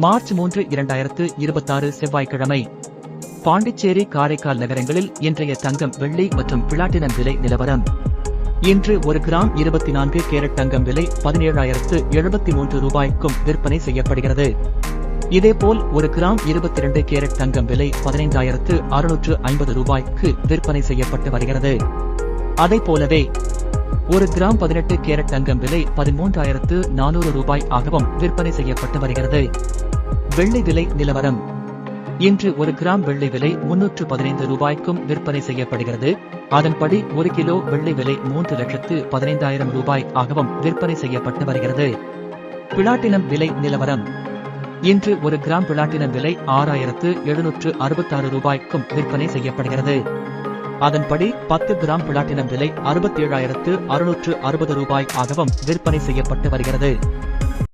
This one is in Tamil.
மார்ச் 3, 2026 செவ்வாய்க்கிழமை. பாண்டிச்சேரி, காரைக்கால் நகரங்களில் இன்றைய தங்கம், வெள்ளி மற்றும் பிளாட்டினம் விலை நிலவரம். இன்று 1 கிராம் 24 கேரட் தங்கம் விலை 17,073 ரூபாய்க்கும் விற்பனை செய்யப்படுகிறது. இதேபோல் 1 கிராம் 22 கேரட் தங்கம் விலை 15,650 ரூபாய்க்கு விற்பனை செய்யப்பட்டு வருகிறது. அதைப்போலவே 1 கிராம் 18 கேரட் தங்கம் விலை 13,400 ரூபாய் ஆகவும் விற்பனை செய்யப்பட்டு வருகிறது. வெள்ளி விலை நிலவரம். இன்று 1 கிராம் வெள்ளி விலை 315 ரூபாய்க்கும் விற்பனை செய்யப்படுகிறது. அதன்படி 1 கிலோ வெள்ளி விலை 3,15,000 ரூபாய் ஆகவும் விற்பனை செய்யப்பட்டு வருகிறது. பிளாட்டினம் விலை நிலவரம். இன்று 1 கிராம் பிளாட்டினம் விலை 6,766 ரூபாய்க்கும் விற்பனை செய்யப்படுகிறது. அதன்படி 10 கிராம் பிளாட்டினம் விலை 67,660 ரூபாய் ஆகவும் விற்பனை செய்யப்பட்டு வருகிறது.